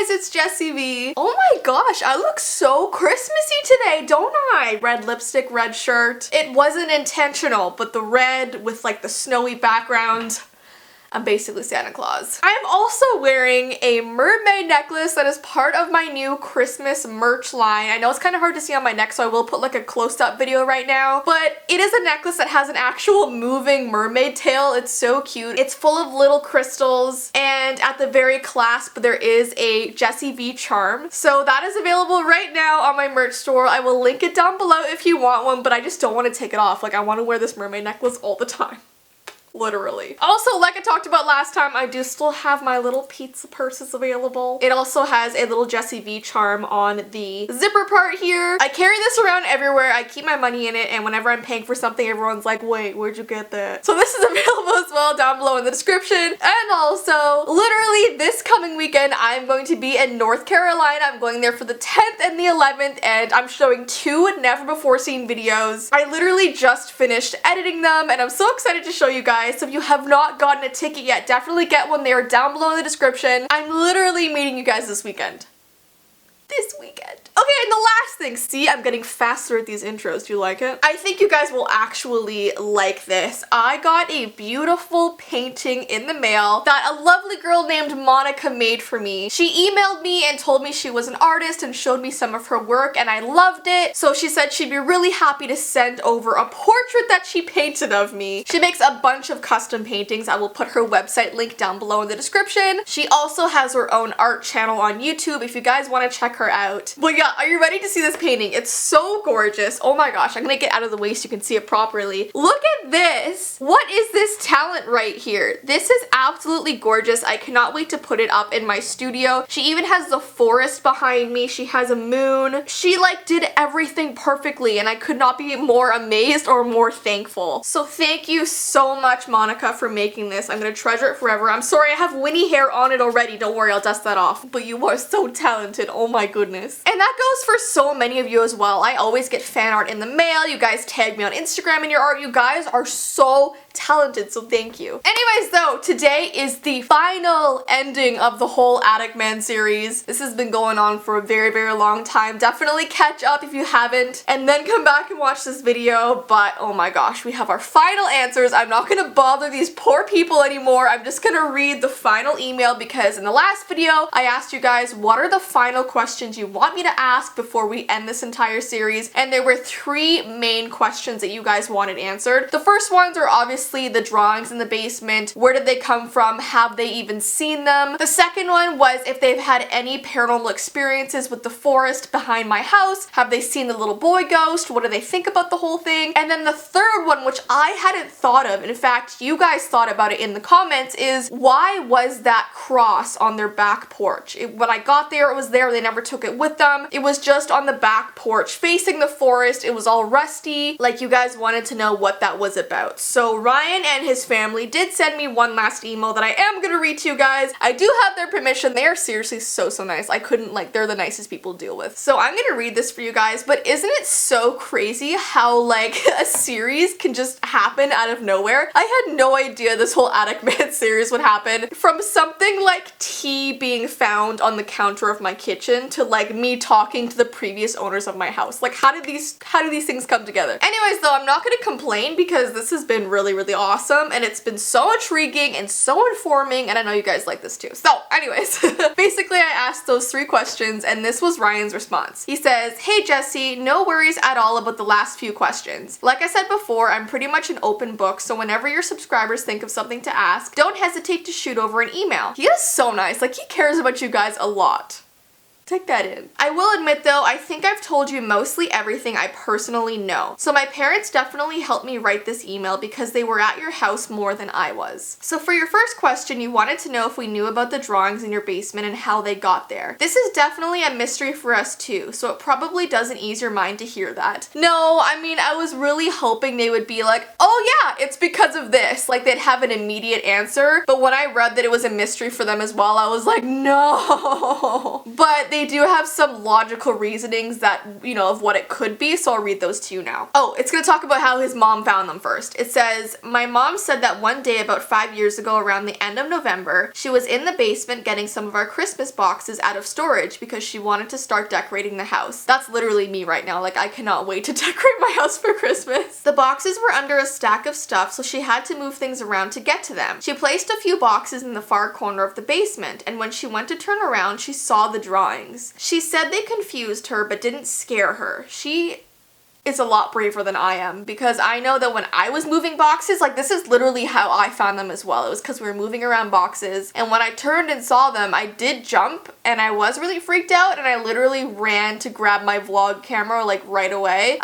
guys, it's Jessii Vee. Oh my gosh, I look so Christmassy today, don't I? Red lipstick, red shirt. It wasn't intentional, but the red with like the snowy background, I'm basically Santa Claus. I'm also wearing a mermaid necklace that is part of my new Christmas merch line. I know it's kind of hard to see on my neck, so I will put like a close-up video right now, but it is a necklace that has an actual moving mermaid tail. It's so cute. It's full of little crystals, and at the very clasp there is a Jessii Vee charm. So that is available right now on my merch store. I will link it down below if you want one, but I just don't want to take it off. Like, I want to wear this mermaid necklace all the time. Literally. Also, like I talked about last time, I do still have my little pizza purses available. It also has a little Jessii Vee charm on the zipper part here. I carry this around everywhere. I keep my money in it, and whenever I'm paying for something, everyone's like, wait, where'd you get that? So this is available as well down below in the description. And also, literally this coming weekend, I'm going to be in North Carolina. I'm going there for the 10th and the 11th, and I'm showing 2 never before seen videos. I literally just finished editing them, and I'm so excited to show you guys. So if you have not gotten a ticket yet, definitely get one. They are down below in the description. I'm literally meeting you guys this weekend. This weekend. Okay, and the last thing, see, I'm getting faster at these intros. Do you like it? I think you guys will actually like this. I got a beautiful painting in the mail that a lovely girl named Monica made for me. She emailed me and told me she was an artist and showed me some of her work, and I loved it. So she said she'd be really happy to send over a portrait that she painted of me. She makes a bunch of custom paintings. I will put her website link down below in the description. She also has her own art channel on YouTube if you guys want to check her out. But yeah, are you ready to see this painting? It's so gorgeous. Oh my gosh, I'm gonna get out of the way so you can see it properly. Look at this. What is this talent right here? This is absolutely gorgeous. I cannot wait to put it up in my studio. She even has the forest behind me. She has a moon. She like did everything perfectly, and I could not be more amazed or more thankful. So thank you so much, Monica, for making this. I'm gonna treasure it forever. I'm sorry I have Winnie hair on it already. Don't worry, I'll dust that off. But you are so talented. Oh my goodness. And that goes for so many of you as well. I always get fan art in the mail. You guys tag me on Instagram in your art. You guys are so talented, so thank you. Anyways though, today is the final ending of the whole Attic Man series. This has been going on for a very, very long time. Definitely catch up if you haven't, and then come back and watch this video. But oh my gosh, we have our final answers. I'm not gonna bother these poor people anymore. I'm just gonna read the final email, because in the last video I asked you guys what are the final questions you want me to ask before we end this entire series, and there were 3 main questions that you guys wanted answered. The first ones are obviously the drawings in the basement. Where did they come from? Have they even seen them? The second one was if they've had any paranormal experiences with the forest behind my house. Have they seen the little boy ghost? What do they think about the whole thing? And then the third one, which I hadn't thought of, in fact you guys thought about it in the comments, is why was that cross on their back porch? When I got there, it was there. They never took it with them. It was just on the back porch facing the forest. It was all rusty. Like, you guys wanted to know what that was about. So Ryan and his family did send me one last email that I am gonna read to you guys. I do have their permission. They are seriously so nice. I couldn't, like, they're the nicest people to deal with. So I'm gonna read this for you guys, but isn't it so crazy how like a series can just happen out of nowhere? I had no idea this whole Attic Man series would happen. From something like tea being found on the counter of my kitchen to like me talking to the previous owners of my house. Like, how do these things come together? Anyways though, I'm not gonna complain because this has been really awesome, and it's been so intriguing and so informing, and I know you guys like this too. So anyways, basically I asked those 3 questions, and this was Ryan's response. He says, "Hey Jessii, no worries at all about the last few questions. Like I said before, I'm pretty much an open book, so whenever your subscribers think of something to ask, don't hesitate to shoot over an email." He is so nice. Like, he cares about you guys a lot. Take that in. I will admit though, I think I've told you mostly everything I personally know. So my parents definitely helped me write this email because they were at your house more than I was. So for your first question, you wanted to know if we knew about the drawings in your basement and how they got there. This is definitely a mystery for us too, so it probably doesn't ease your mind to hear that. No, I mean, I was really hoping they would be like, oh yeah, it's because of this. Like, they'd have an immediate answer. But when I read that it was a mystery for them as well, I was like, no. But they do have some logical reasonings that, you know, of what it could be, so I'll read those to you now. Oh, it's gonna talk about how his mom found them first. It says, my mom said that one day about 5 years ago around the end of November, she was in the basement getting some of our Christmas boxes out of storage because she wanted to start decorating the house. That's literally me right now. Like, I cannot wait to decorate my house for Christmas. The boxes were under a stack of stuff, so she had to move things around to get to them. She placed a few boxes in the far corner of the basement, and when she went to turn around, she saw the drawings. She said they confused her but didn't scare her. She is a lot braver than I am, because I know that when I was moving boxes, like, this is literally how I found them as well. It was because we were moving around boxes, and when I turned and saw them, I did jump and I was really freaked out, and I literally ran to grab my vlog camera like right away.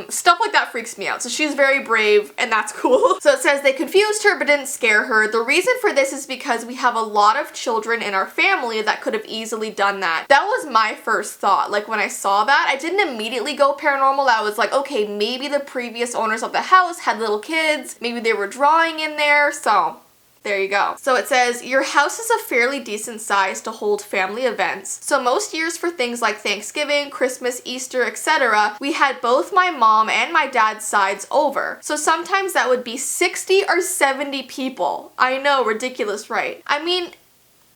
Stuff like that freaks me out. So she's very brave, and that's cool. So it says they confused her but didn't scare her. The reason for this is because we have a lot of children in our family that could have easily done that. That was my first thought. Like, when I saw that, I didn't immediately go paranormal. I was like, okay, maybe the previous owners of the house had little kids, maybe they were drawing in there, so there you go. So it says, your house is a fairly decent size to hold family events. So most years for things like Thanksgiving, Christmas, Easter, etc., we had both my mom and my dad's sides over. So sometimes that would be 60 or 70 people. I know, ridiculous, right? I mean,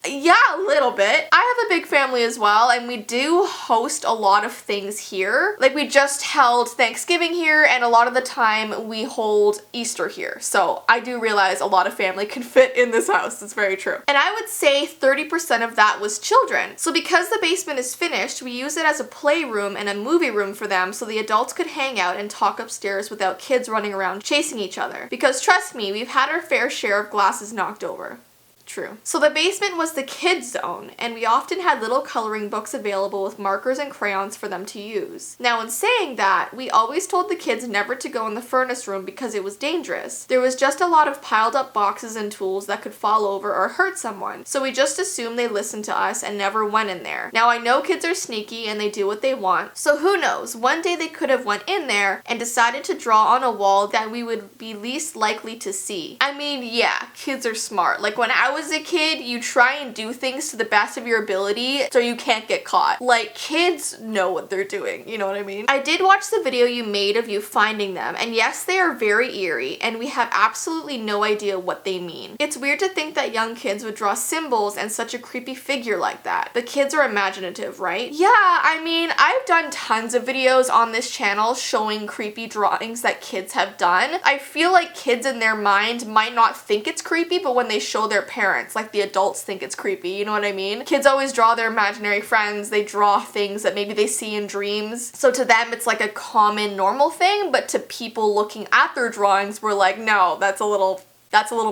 yeah, a little bit. I have a big family as well, and we do host a lot of things here. Like, we just held Thanksgiving here, and a lot of the time we hold Easter here. So I do realize a lot of family can fit in this house. It's very true. And I would say 30% of that was children. So because the basement is finished, we use it as a playroom and a movie room for them, so the adults could hang out and talk upstairs without kids running around chasing each other. Because trust me, we've had our fair share of glasses knocked over. True. So the basement was the kids zone, and we often had little coloring books available with markers and crayons for them to use. Now, in saying that, we always told the kids never to go in the furnace room because it was dangerous. There was just a lot of piled up boxes and tools that could fall over or hurt someone, so we just assumed they listened to us and never went in there. Now, I know kids are sneaky and they do what they want, so who knows, one day they could have went in there and decided to draw on a wall that we would be least likely to see. I mean, yeah, kids are smart. Like, when I was a kid, you try and do things to the best of your ability so you can't get caught. Like, kids know what they're doing, you know what I mean? I did watch the video you made of you finding them, and yes, they are very eerie, and we have absolutely no idea what they mean. It's weird to think that young kids would draw symbols and such a creepy figure like that. The kids are imaginative, right? Yeah, I mean, I've done tons of videos on this channel showing creepy drawings that kids have done. I feel like kids in their mind might not think it's creepy, but when they show their parents, like, the adults think it's creepy, you know what I mean? Kids always draw their imaginary friends, they draw things that maybe they see in dreams. So to them, it's like a common, normal thing, but to people looking at their drawings, we're like, no, that's a little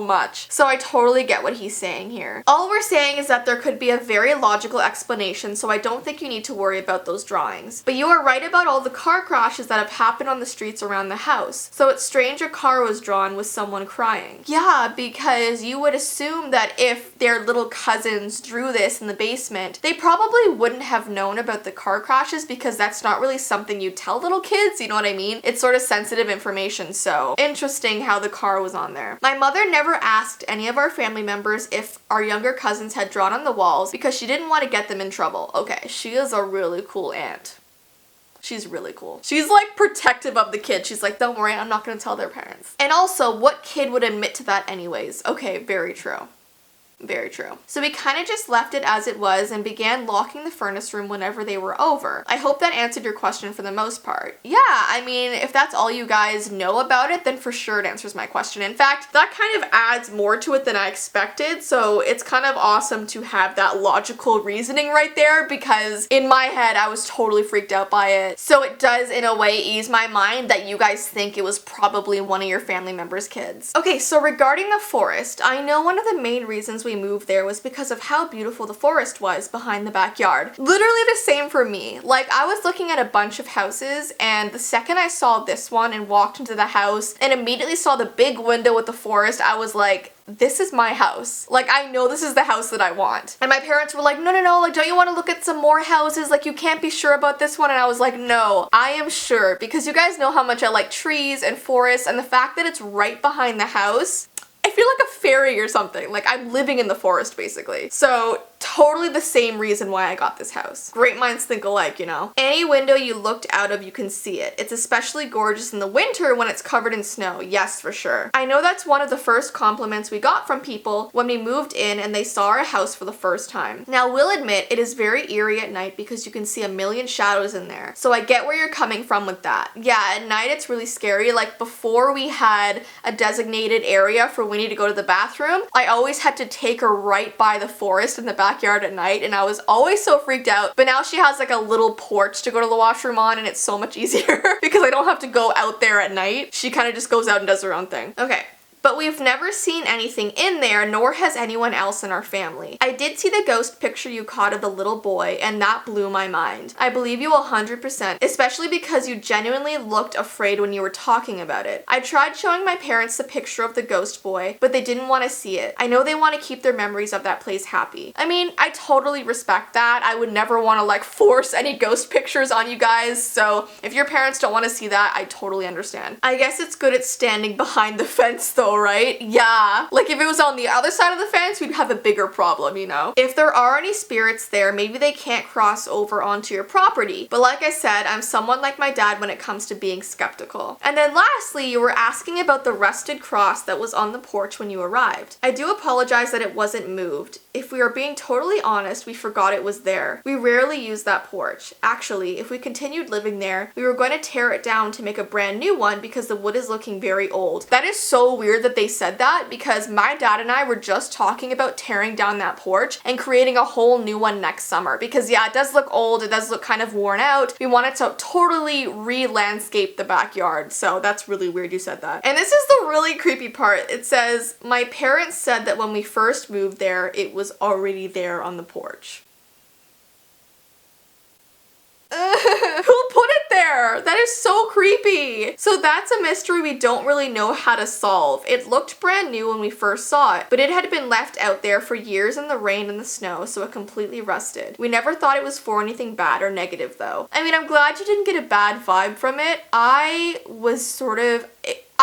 much. So I totally get what he's saying here. All we're saying is that there could be a very logical explanation, so I don't think you need to worry about those drawings. But you are right about all the car crashes that have happened on the streets around the house. So it's strange a car was drawn with someone crying. Yeah, because you would assume that if their little cousins drew this in the basement, they probably wouldn't have known about the car crashes because that's not really something you tell little kids, you know what I mean? It's sort of sensitive information, so interesting how the car was on there. My mother never asked any of our family members if our younger cousins had drawn on the walls because she didn't want to get them in trouble. Okay, she is a really cool aunt. She's really cool. She's like protective of the kids. She's like, don't worry, I'm not going to tell their parents. And also, what kid would admit to that anyways? Okay, very true. Very true. So we kind of just left it as it was and began locking the furnace room whenever they were over. I hope that answered your question for the most part. Yeah, I mean, if that's all you guys know about it, then for sure it answers my question. In fact, that kind of adds more to it than I expected, so it's kind of awesome to have that logical reasoning right there, because in my head, I was totally freaked out by it. So it does, in a way, ease my mind that you guys think it was probably one of your family members' kids. Okay, so regarding the forest, I know one of the main reasons we moved there was because of how beautiful the forest was behind the backyard. Literally the same for me. Like, I was looking at a bunch of houses, and the second I saw this one and walked into the house and immediately saw the big window with the forest, I was like, this is my house. Like, I know this is the house that I want. And my parents were like, no, like, don't you want to look at some more houses? Like, you can't be sure about this one. And I was like, no, I am sure, because you guys know how much I like trees and forests, and the fact that it's right behind the house, I feel like a fairy or something. Like, I'm living in the forest, basically. So totally the same reason why I got this house. Great minds think alike, you know? Any window you looked out of, you can see it. It's especially gorgeous in the winter when it's covered in snow. Yes, for sure. I know that's one of the first compliments we got from people when we moved in and they saw our house for the first time. Now, we'll admit it is very eerie at night because you can see a million shadows in there. So I get where you're coming from with that. Yeah, at night it's really scary. Like before we had a designated area for Winnie to go to the bathroom, I always had to take her right by the forest in the backyard at night and I was always so freaked out. But now she has like a little porch to go to the washroom on and it's so much easier because I don't have to go out there at night. She kind of just goes out and does her own thing. Okay. But we've never seen anything in there, nor has anyone else in our family. I did see the ghost picture you caught of the little boy, and that blew my mind. I believe you 100%, especially because you genuinely looked afraid when you were talking about it. I tried showing my parents the picture of the ghost boy, but they didn't want to see it. I know they want to keep their memories of that place happy. I mean, I totally respect that. I would never want to like force any ghost pictures on you guys, so if your parents don't want to see that, I totally understand. I guess it's good at standing behind the fence though, right? Yeah. Like if it was on the other side of the fence, we'd have a bigger problem, you know? If there are any spirits there, maybe they can't cross over onto your property. But like I said, I'm someone like my dad when it comes to being skeptical. And then lastly, you were asking about the rusted cross that was on the porch when you arrived. I do apologize that it wasn't moved. If we are being totally honest, we forgot it was there. We rarely use that porch. Actually, if we continued living there, we were going to tear it down to make a brand new one because the wood is looking very old. That is so weird that they said that because my dad and I were just talking about tearing down that porch and creating a whole new one next summer because yeah, it does look old, it does look kind of worn out. We wanted to totally re-landscape the backyard, so that's really weird you said that. And this is the really creepy part. It says, my parents said that when we first moved there, it was already there on the porch. Who put it there? That is so creepy. So that's a mystery we don't really know how to solve. It looked brand new when we first saw it, but it had been left out there for years in the rain and the snow, so it completely rusted. We never thought it was for anything bad or negative though. I mean, I'm glad you didn't get a bad vibe from it.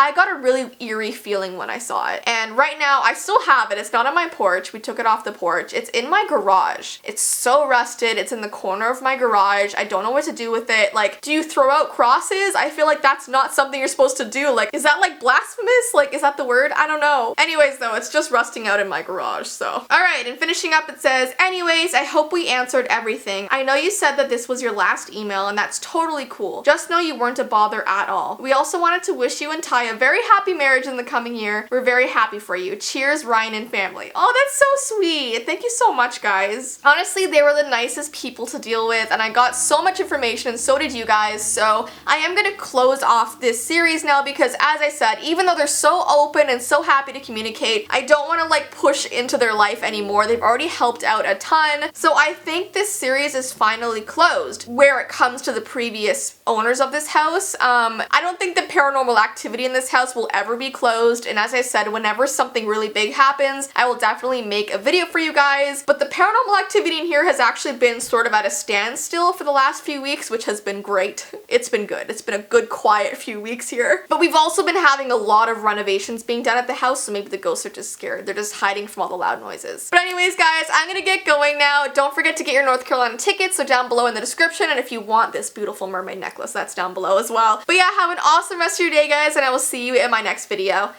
I got a really eerie feeling when I saw it. And right now, I still have it. It's not on my porch. We took it off the porch. It's in my garage. It's so rusted. It's in the corner of my garage. I don't know what to do with it. Like, do you throw out crosses? I feel like that's not something you're supposed to do. Like, is that like blasphemous? Like, is that the word? I don't know. Anyways, though, it's just rusting out in my garage, so. All right, and finishing up, it says, anyways, I hope we answered everything. I know you said that this was your last email, and that's totally cool. Just know you weren't a bother at all. We also wanted to wish you and Ty a very happy marriage in the coming year. We're very happy for you. Cheers, Ryan and family. Oh, that's so sweet. Thank you so much, guys. Honestly, they were the nicest people to deal with, and I got so much information, and so did you guys, so I am gonna close off this series now because, as I said, even though they're so open and so happy to communicate, I don't want to like push into their life anymore. They've already helped out a ton, so I think this series is finally closed where it comes to the previous owners of this house. I don't think the paranormal activity in this house will ever be closed, and as I said, whenever something really big happens, I will definitely make a video for you guys, but the paranormal activity in here has actually been sort of at a standstill for the last few weeks, which has been great. It's been good. It's been a good quiet few weeks here, but we've also been having a lot of renovations being done at the house, so maybe the ghosts are just scared. They're just hiding from all the loud noises. But anyways, guys, I'm gonna get going now. Don't forget to get your North Carolina tickets, so down below in the description, and if you want this beautiful mermaid necklace, that's down below as well. But yeah, have an awesome rest of your day, guys, and I will see you in my next video.